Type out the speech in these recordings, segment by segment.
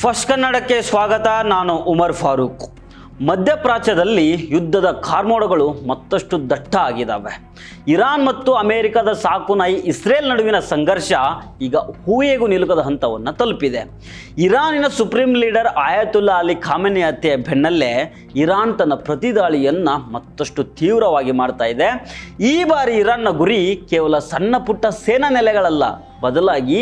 First ಕನ್ನಡಕ್ಕೆ ಸ್ವಾಗತ. ನಾನು ಉಮರ್ ಫಾರೂಕ್. ಮಧ್ಯಪ್ರಾಚ್ಯದಲ್ಲಿ ಯುದ್ಧದ ಕಾರ್ಮೋಡಗಳು ಮತ್ತಷ್ಟು ದಟ್ಟ ಆಗಿದ್ದಾವೆ. ಇರಾನ್ ಮತ್ತು ಅಮೆರಿಕದ ಸಾಕು ನಾಯಿ ಇಸ್ರೇಲ್ ನಡುವಿನ ಸಂಘರ್ಷ ಈಗ ಹೂಯೆಗೂ ನಿಲುಕದ ಹಂತವನ್ನು ತಲುಪಿದೆ. ಇರಾನಿನ ಸುಪ್ರೀಂ ಲೀಡರ್ ಆಯತುಲ್ಲಾ ಅಲಿ ಖಾಮೆನಿ ಹತ್ಯೆಯ ಬೆನ್ನಲ್ಲೇ ಇರಾನ್ ತನ್ನ ಪ್ರತಿದಾಳಿಯನ್ನು ಮತ್ತಷ್ಟು ತೀವ್ರವಾಗಿ ಮಾಡ್ತಾ ಇದೆ. ಈ ಬಾರಿ ಇರಾನ್ನ ಗುರಿ ಕೇವಲ ಸಣ್ಣ ಪುಟ್ಟ ಸೇನಾ ನೆಲೆಗಳಲ್ಲ, ಬದಲಾಗಿ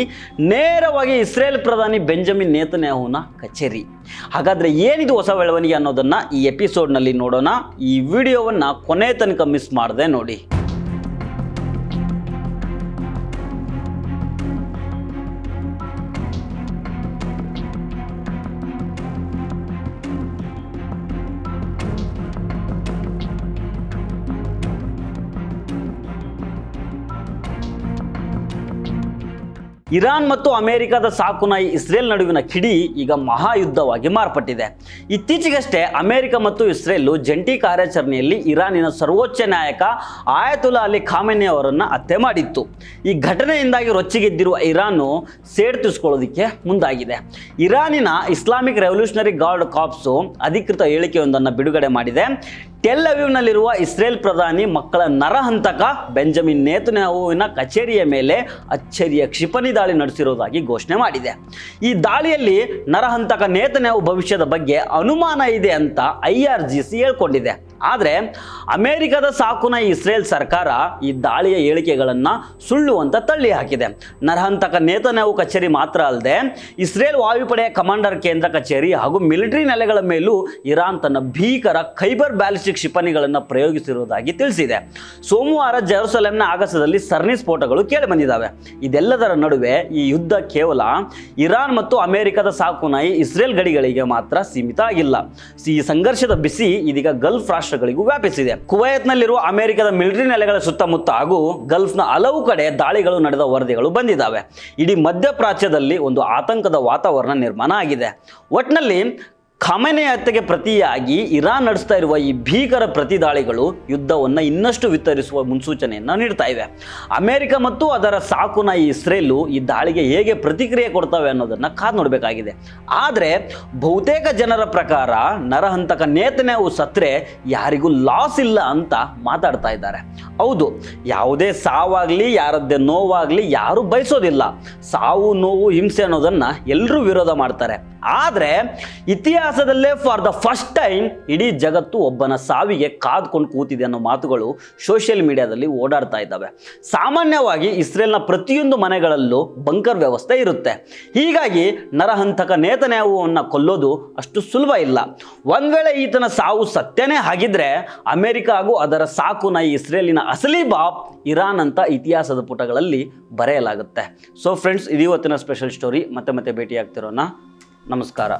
ನೇರವಾಗಿ ಇಸ್ರೇಲ್ ಪ್ರಧಾನಿ ಬೆಂಜಮಿನ್ ನೇತನ್ಯಾಹುನ ಕಚೇರಿ. ಹಾಗಾದರೆ ಏನಿದು ಹೊಸ ಬೆಳವಣಿಗೆ ಅನ್ನೋದನ್ನು ಈ ಎಪಿಸೋಡ್ನಲ್ಲಿ ನೋಡೋಣ. ಈ ವಿಡಿಯೋವನ್ನು ಕೊನೆ ತನಕ ಮಿಸ್ ಮಾಡದೆ ನೋಡಿ. ಇರಾನ್ ಮತ್ತು ಅಮೆರಿಕದ ಸಾಕು ನಾಯಿ ಇಸ್ರೇಲ್ ನಡುವಿನ ಕಿಡಿ ಈಗ ಮಹಾಯುದ್ಧವಾಗಿ ಮಾರ್ಪಟ್ಟಿದೆ. ಇತ್ತೀಚೆಗಷ್ಟೇ ಅಮೆರಿಕ ಮತ್ತು ಇಸ್ರೇಲ್ ಜಂಟಿ ಕಾರ್ಯಾಚರಣೆಯಲ್ಲಿ ಇರಾನಿನ ಸರ್ವೋಚ್ಚ ನಾಯಕ ಆಯತುಲ್ಲಾ ಅಲಿ ಖಾಮೆನಿ ಅವರನ್ನು ಹತ್ಯೆ ಮಾಡಿತ್ತು. ಈ ಘಟನೆಯಿಂದಾಗಿ ರೊಚ್ಚಿಗೆದ್ದಿರುವ ಇರಾನು ಸೇಡು ತೀರಿಸಿಕೊಳ್ಳೋದಕ್ಕೆ ಮುಂದಾಗಿದೆ. ಇರಾನಿನ ಇಸ್ಲಾಮಿಕ್ ರೆವಲ್ಯೂಷನರಿ ಗಾರ್ಡ್ ಕಾರ್ಪ್ಸ್ ಅಧಿಕೃತ ಹೇಳಿಕೆಯೊಂದನ್ನು ಬಿಡುಗಡೆ ಮಾಡಿದೆ. ಟೆಲ್ ಅವೀವ್ನಲ್ಲಿರುವ ಇಸ್ರೇಲ್ ಪ್ರಧಾನಿ ಮಕ್ಕಳ ನರಹಂತಕ ಬೆಂಜಮಿನ್ ನೇತನ್ಯಾಹುವಿನ ಕಚೇರಿಯ ಮೇಲೆ ಅಚ್ಚರಿಯ ಕ್ಷಿಪಣಿ ದಾಳಿ ನಡೆಸಿರುವುದಾಗಿ ಘೋಷಣೆ ಮಾಡಿದೆ. ಈ ದಾಳಿಯಲ್ಲಿ ನರಹಂತಕ ನೇತನ್ಯಾಹು ಭವಿಷ್ಯದ ಬಗ್ಗೆ ಅನುಮಾನ ಇದೆ ಅಂತ IRGC ಹೇಳ್ಕೊಂಡಿದೆ. ಆದರೆ ಅಮೆರಿಕದ ಸಾಕುನಾಯಿ ಇಸ್ರೇಲ್ ಸರ್ಕಾರ ಈ ದಾಳಿಯ ಹೇಳಿಕೆಗಳನ್ನು ಸುಳ್ಳು ಅಂತ ತಳ್ಳಿ ಹಾಕಿದೆ. ನರಹಂತಕ ನೇತನ್ಯಾಹು ಕಚೇರಿ ಮಾತ್ರ ಅಲ್ಲದೆ ಇಸ್ರೇಲ್ ವಾಯುಪಡೆಯ ಕಮಾಂಡರ್ ಕೇಂದ್ರ ಕಚೇರಿ ಹಾಗೂ ಮಿಲಿಟರಿ ನೆಲೆಗಳ ಮೇಲೂ ಇರಾನ್ ತನ್ನ ಭೀಕರ ಖೈಬರ್ ಬ್ಯಾಲಿಸ್ಟಿಕ್ ಕ್ಷಿಪಣಿಗಳನ್ನು ಪ್ರಯೋಗಿಸಿರುವುದಾಗಿ ತಿಳಿಸಿದೆ. ಸೋಮವಾರ ಜೆರುಸಲೆಂನ ಆಗಸದಲ್ಲಿ ಸರಣಿ ಸ್ಫೋಟಗಳು ಕೇಳಿಬಂದಿದ್ದಾವೆ. ಇದೆಲ್ಲದರ ನಡುವೆ ಈ ಯುದ್ಧ ಕೇವಲ ಇರಾನ್ ಮತ್ತು ಅಮೆರಿಕದ ಸಾಕುನಾಯಿ ಇಸ್ರೇಲ್ ಗಡಿಗಳಿಗೆ ಮಾತ್ರ ಸೀಮಿತ ಆಗಿಲ್ಲ. ಈ ಸಂಘರ್ಷದ ಬಿಸಿ ಇದೀಗ ಗಲ್ಫ್ ರಾಷ್ಟ್ರಗಳಿಗೂ ವ್ಯಾಪಿಸಿದೆ. ಕುವೈತ್ನಲ್ಲಿರುವ ಅಮೆರಿಕದ ಮಿಲಿಟರಿ ನೆಲೆಗಳ ಸುತ್ತಮುತ್ತ ಹಾಗೂ ಗಲ್ಫ್ನ ಹಲವು ಕಡೆ ದಾಳಿಗಳು ನಡೆದ ವರದಿಗಳು ಬಂದಿದ್ದಾವೆ. ಇಡೀ ಮಧ್ಯಪ್ರಾಚ್ಯದಲ್ಲಿ ಒಂದು ಆತಂಕದ ವಾತಾವರಣ ನಿರ್ಮಾಣ ಆಗಿದೆ. ಒಟ್ಟಿನಲ್ಲಿ ಖಾಮೆನಿ ಹತ್ಯೆಗೆ ಪ್ರತಿಯಾಗಿ ಇರಾನ್ ನಡೆಸ್ತಾ ಇರುವ ಈ ಭೀಕರ ಪ್ರತಿದಾಳಿಗಳು ಯುದ್ಧವನ್ನು ಇನ್ನಷ್ಟು ವಿಸ್ತರಿಸುವ ಮುನ್ಸೂಚನೆಯನ್ನು ನೀಡ್ತಾ ಇವೆ. ಅಮೆರಿಕ ಮತ್ತು ಅದರ ಸಾಕು ನಾಯಿ ಇಸ್ರೇಲು ಈ ದಾಳಿಗೆ ಹೇಗೆ ಪ್ರತಿಕ್ರಿಯೆ ಕೊಡ್ತವೆ ಅನ್ನೋದನ್ನು ಕಾದು ನೋಡಬೇಕಾಗಿದೆ. ಆದರೆ ಬಹುತೇಕ ಜನರ ಪ್ರಕಾರ ನರಹಂತಕ ನೇತನ್ಯಾಹು ಸತ್ರೆ ಯಾರಿಗೂ ಲಾಸ್ ಇಲ್ಲ ಅಂತ ಮಾತಾಡ್ತಾ ಇದ್ದಾರೆ. ಹೌದು, ಯಾವುದೇ ಸಾವಾಗಲಿ ಯಾರದ್ದೇ ನೋವಾಗಲಿ ಯಾರೂ ಬಯಸೋದಿಲ್ಲ. ಸಾವು ನೋವು ಹಿಂಸೆ ಅನ್ನೋದನ್ನು ಎಲ್ಲರೂ ವಿರೋಧ ಮಾಡ್ತಾರೆ. ಆದರೆ ಇತಿಹಾಸದಲ್ಲೇ ಫಾರ್ ದ ಫಸ್ಟ್ ಟೈಮ್ ಇಡೀ ಜಗತ್ತು ಒಬ್ಬನ ಸಾವಿಗೆ ಕಾದ್ಕೊಂಡು ಕೂತಿದೆ ಅನ್ನೋ ಮಾತುಗಳು ಸೋಷಿಯಲ್ ಮೀಡಿಯಾದಲ್ಲಿ ಓಡಾಡ್ತಾ ಇದ್ದಾವೆ. ಸಾಮಾನ್ಯವಾಗಿ ಇಸ್ರೇಲ್ನ ಪ್ರತಿಯೊಂದು ಮನೆಗಳಲ್ಲೂ ಬಂಕರ್ ವ್ಯವಸ್ಥೆ ಇರುತ್ತೆ. ಹೀಗಾಗಿ ನರಹಂತಕ ನೇತನ್ಯಾಹುವನ್ನು ಕೊಲ್ಲೋದು ಅಷ್ಟು ಸುಲಭ ಇಲ್ಲ. ಒಂದು ವೇಳೆ ಈತನ ಸಾವು ಸತ್ಯನೇ ಆಗಿದ್ರೆ ಅಮೆರಿಕ ಹಾಗೂ ಅದರ ಸಾಕು ನಾಯಿ ಇಸ್ರೇಲಿನ ಅಸಲಿ ಬಾಪ್ ಇರಾನ್ ಅಂತ ಇತಿಹಾಸದ ಪುಟಗಳಲ್ಲಿ ಬರೆಯಲಾಗುತ್ತೆ. ಸೊ ಫ್ರೆಂಡ್ಸ್, ಇದು ಇವತ್ತಿನ ಸ್ಪೆಷಲ್ ಸ್ಟೋರಿ. ಮತ್ತೆ ಭೇಟಿ ಆಗ್ತಿರೋಣ. ನಮಸ್ಕಾರ.